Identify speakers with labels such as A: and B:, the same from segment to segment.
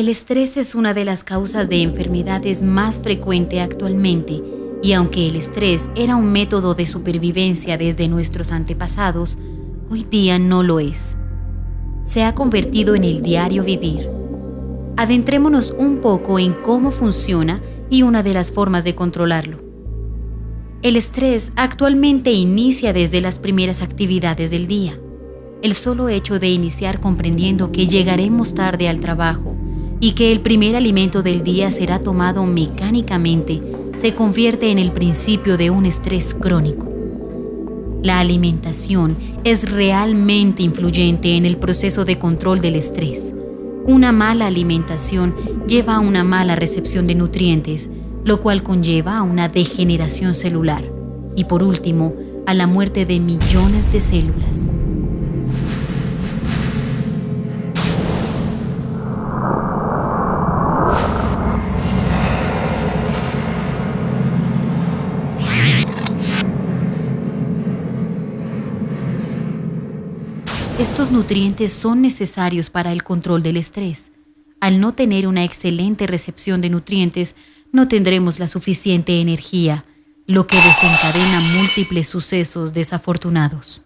A: El estrés es una de las causas de enfermedades más frecuente actualmente, y aunque el estrés era un método de supervivencia desde nuestros antepasados, hoy día no lo es. Se ha convertido en el diario vivir. Adentrémonos un poco en cómo funciona y una de las formas de controlarlo. El estrés actualmente inicia desde las primeras actividades del día. El solo hecho de iniciar comprendiendo que llegaremos tarde al trabajo y que el primer alimento del día será tomado mecánicamente se convierte en el principio de un estrés crónico. La alimentación es realmente influyente en el proceso de control del estrés. Una mala alimentación lleva a una mala recepción de nutrientes, lo cual conlleva a una degeneración celular y, por último, a la muerte de millones de células. Estos nutrientes son necesarios para el control del estrés. Al no tener una excelente recepción de nutrientes, no tendremos la suficiente energía, lo que desencadena múltiples sucesos desafortunados.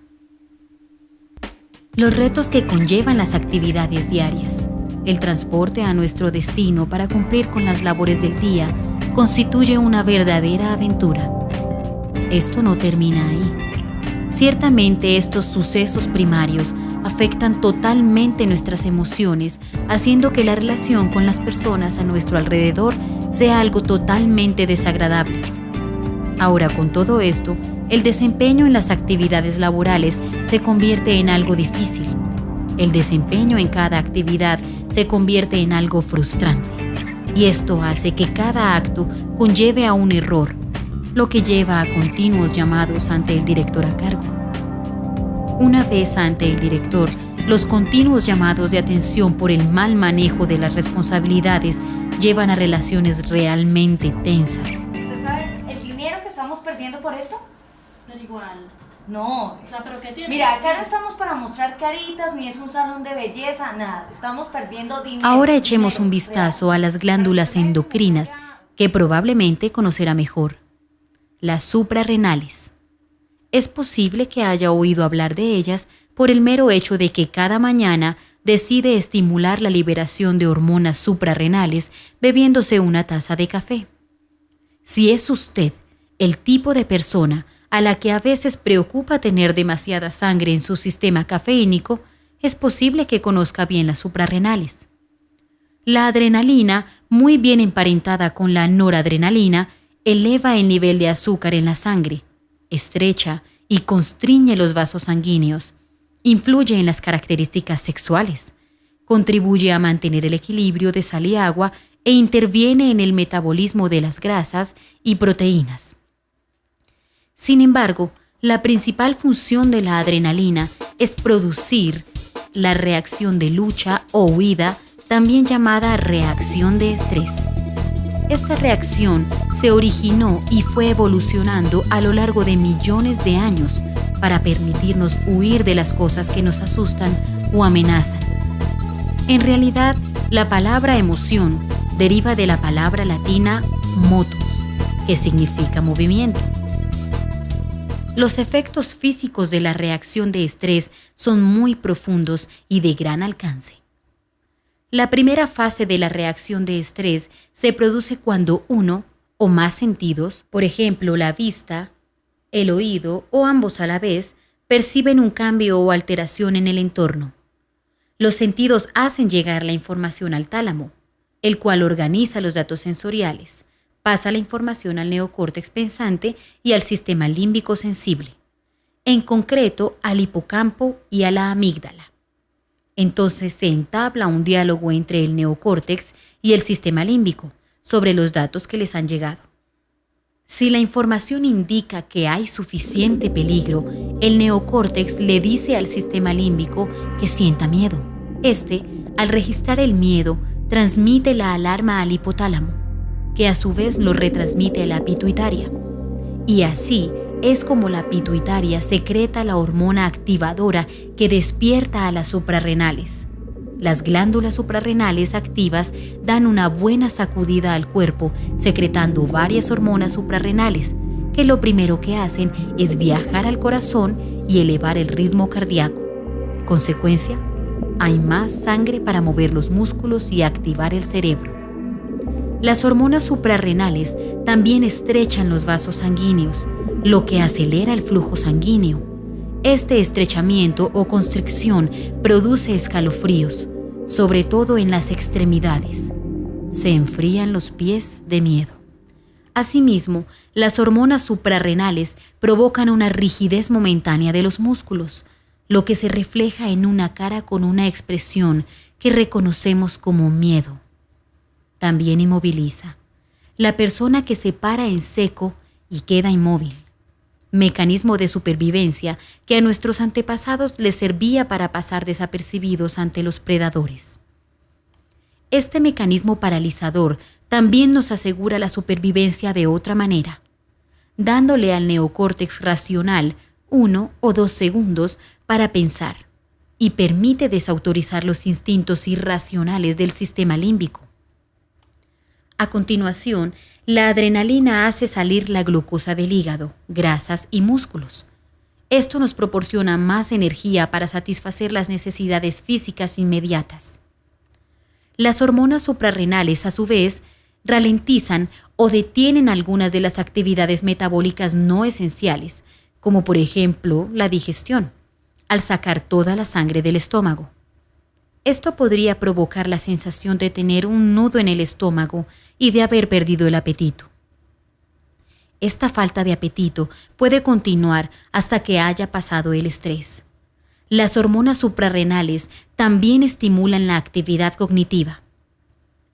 A: Los retos que conllevan las actividades diarias, el transporte a nuestro destino para cumplir con las labores del día, constituye una verdadera aventura. Esto no termina ahí. Ciertamente estos sucesos primarios afectan totalmente nuestras emociones, haciendo que la relación con las personas a nuestro alrededor sea algo totalmente desagradable. Ahora, con todo esto, el desempeño en las actividades laborales se convierte en algo difícil. El desempeño en cada actividad se convierte en algo frustrante. Y esto hace que cada acto conlleve a un error, lo que lleva a continuos llamados ante el director a cargo. Una vez ante el director, los continuos llamados de atención por el mal manejo de las responsabilidades llevan a relaciones realmente tensas.
B: ¿Usted sabe el dinero que estamos perdiendo por esto?
C: Pero igual.
B: No.
C: O sea, ¿pero qué tiene?
B: Mira, acá no estamos para mostrar caritas, ni es un salón de belleza, nada. Estamos perdiendo dinero.
A: Ahora echemos un vistazo a las glándulas endocrinas, que probablemente conocerá mejor. Las suprarrenales. Es posible que haya oído hablar de ellas por el mero hecho de que cada mañana decide estimular la liberación de hormonas suprarrenales bebiéndose una taza de café. Si es usted el tipo de persona a la que a veces preocupa tener demasiada sangre en su sistema cafeínico, es posible que conozca bien las suprarrenales. La adrenalina, muy bien emparentada con la noradrenalina, eleva el nivel de azúcar en la sangre, estrecha y constriñe los vasos sanguíneos, influye en las características sexuales, contribuye a mantener el equilibrio de sal y agua e interviene en el metabolismo de las grasas y proteínas. Sin embargo, la principal función de la adrenalina es producir la reacción de lucha o huida, también llamada reacción de estrés. Esta reacción se originó y fue evolucionando a lo largo de millones de años para permitirnos huir de las cosas que nos asustan o amenazan. En realidad, la palabra emoción deriva de la palabra latina motus, que significa movimiento. Los efectos físicos de la reacción de estrés son muy profundos y de gran alcance. La primera fase de la reacción de estrés se produce cuando uno o más sentidos, por ejemplo la vista, el oído o ambos a la vez, perciben un cambio o alteración en el entorno. Los sentidos hacen llegar la información al tálamo, el cual organiza los datos sensoriales, pasa la información al neocórtex pensante y al sistema límbico sensible, en concreto al hipocampo y a la amígdala. Entonces se entabla un diálogo entre el neocórtex y el sistema límbico sobre los datos que les han llegado. Si la información indica que hay suficiente peligro, el neocórtex le dice al sistema límbico que sienta miedo. Este, al registrar el miedo, transmite la alarma al hipotálamo, que a su vez lo retransmite a la pituitaria. Y así es como la pituitaria secreta la hormona activadora que despierta a las suprarrenales. Las glándulas suprarrenales activas dan una buena sacudida al cuerpo, secretando varias hormonas suprarrenales, que lo primero que hacen es viajar al corazón y elevar el ritmo cardíaco. Consecuencia, hay más sangre para mover los músculos y activar el cerebro. Las hormonas suprarrenales también estrechan los vasos sanguíneos, lo que acelera el flujo sanguíneo. Este estrechamiento o constricción produce escalofríos, sobre todo en las extremidades. Se enfrían los pies de miedo. Asimismo, las hormonas suprarrenales provocan una rigidez momentánea de los músculos, lo que se refleja en una cara con una expresión que reconocemos como miedo. También inmoviliza. La persona que se para en seco y queda inmóvil. Mecanismo de supervivencia que a nuestros antepasados les servía para pasar desapercibidos ante los predadores. Este mecanismo paralizador también nos asegura la supervivencia de otra manera, dándole al neocórtex racional 1 o 2 segundos para pensar y permite desautorizar los instintos irracionales del sistema límbico. A continuación, la adrenalina hace salir la glucosa del hígado, grasas y músculos. Esto nos proporciona más energía para satisfacer las necesidades físicas inmediatas. Las hormonas suprarrenales, a su vez, ralentizan o detienen algunas de las actividades metabólicas no esenciales, como por ejemplo la digestión, al sacar toda la sangre del estómago. Esto podría provocar la sensación de tener un nudo en el estómago y de haber perdido el apetito. Esta falta de apetito puede continuar hasta que haya pasado el estrés. Las hormonas suprarrenales también estimulan la actividad cognitiva.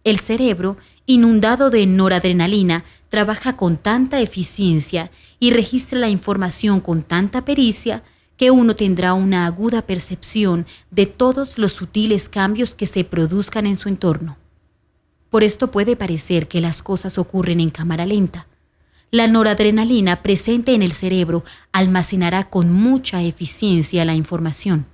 A: El cerebro, inundado de noradrenalina, trabaja con tanta eficiencia y registra la información con tanta pericia que uno tendrá una aguda percepción de todos los sutiles cambios que se produzcan en su entorno. Por esto puede parecer que las cosas ocurren en cámara lenta. La noradrenalina presente en el cerebro almacenará con mucha eficiencia la información,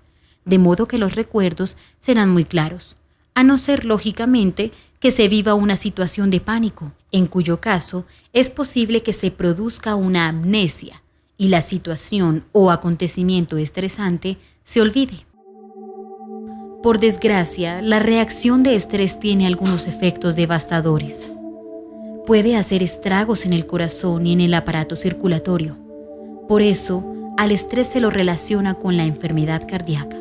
A: de modo que los recuerdos serán muy claros, a no ser, lógicamente, que se viva una situación de pánico, en cuyo caso es posible que se produzca una amnesia y la situación o acontecimiento estresante se olvide. Por desgracia, la reacción de estrés tiene algunos efectos devastadores. Puede hacer estragos en el corazón y en el aparato circulatorio. Por eso, al estrés se lo relaciona con la enfermedad cardíaca.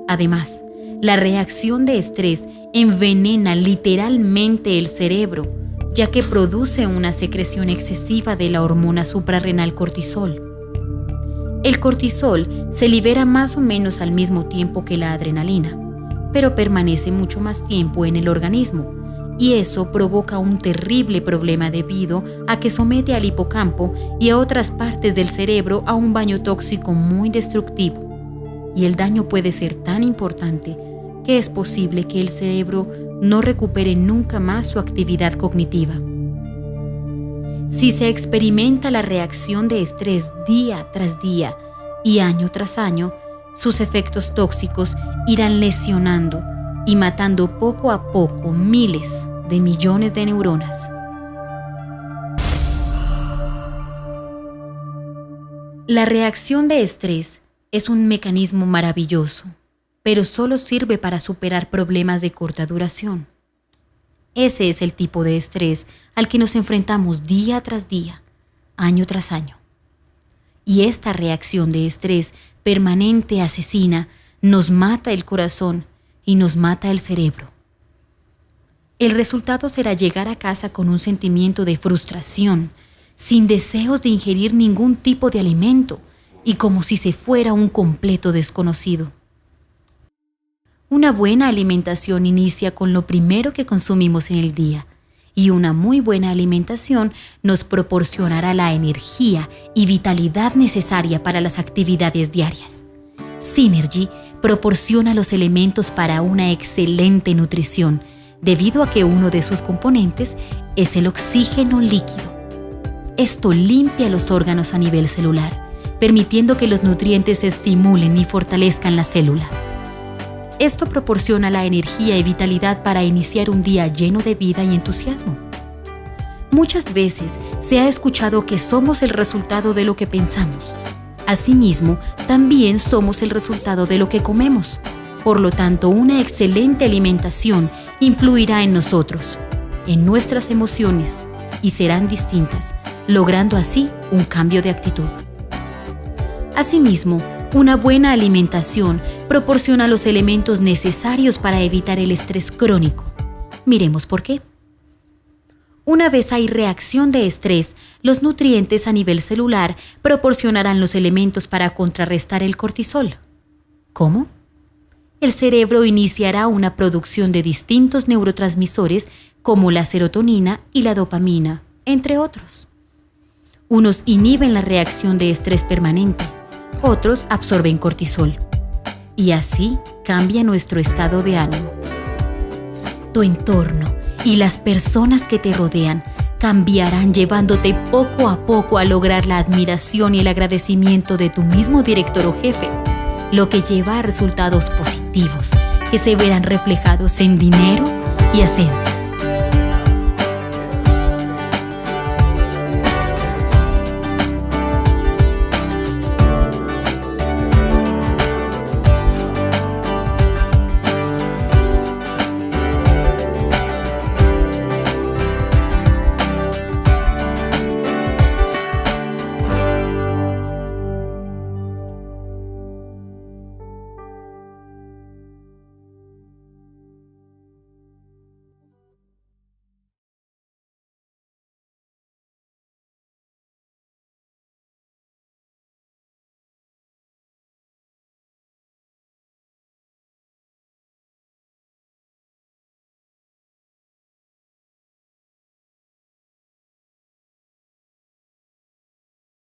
A: Además, la reacción de estrés envenena literalmente el cerebro, ya que produce una secreción excesiva de la hormona suprarrenal cortisol. El cortisol se libera más o menos al mismo tiempo que la adrenalina, pero permanece mucho más tiempo en el organismo, y eso provoca un terrible problema debido a que somete al hipocampo y a otras partes del cerebro a un baño tóxico muy destructivo. Y el daño puede ser tan importante que es posible que el cerebro no recupere nunca más su actividad cognitiva. Si se experimenta la reacción de estrés día tras día y año tras año, sus efectos tóxicos irán lesionando y matando poco a poco miles de millones de neuronas. La reacción de estrés es un mecanismo maravilloso, pero solo sirve para superar problemas de corta duración. Ese es el tipo de estrés al que nos enfrentamos día tras día, año tras año. Y esta reacción de estrés permanente asesina nos mata el corazón y nos mata el cerebro. El resultado será llegar a casa con un sentimiento de frustración, sin deseos de ingerir ningún tipo de alimento y como si se fuera un completo desconocido. Una buena alimentación inicia con lo primero que consumimos en el día, y una muy buena alimentación nos proporcionará la energía y vitalidad necesaria para las actividades diarias. Synergy proporciona los elementos para una excelente nutrición, debido a que uno de sus componentes es el oxígeno líquido. Esto limpia los órganos a nivel celular, permitiendo que los nutrientes estimulen y fortalezcan la célula. Esto proporciona la energía y vitalidad para iniciar un día lleno de vida y entusiasmo. Muchas veces se ha escuchado que somos el resultado de lo que pensamos. Asimismo, también somos el resultado de lo que comemos. Por lo tanto, una excelente alimentación influirá en nosotros, en nuestras emociones, y serán distintas, logrando así un cambio de actitud. Asimismo, una buena alimentación proporciona los elementos necesarios para evitar el estrés crónico. Miremos por qué. Una vez hay reacción de estrés, los nutrientes a nivel celular proporcionarán los elementos para contrarrestar el cortisol. ¿Cómo? El cerebro iniciará una producción de distintos neurotransmisores como la serotonina y la dopamina, entre otros. Unos inhiben la reacción de estrés permanente, otros absorben cortisol. Y así cambia nuestro estado de ánimo. Tu entorno y las personas que te rodean cambiarán llevándote poco a poco a lograr la admiración y el agradecimiento de tu mismo director o jefe, lo que lleva a resultados positivos que se verán reflejados en dinero y ascensos.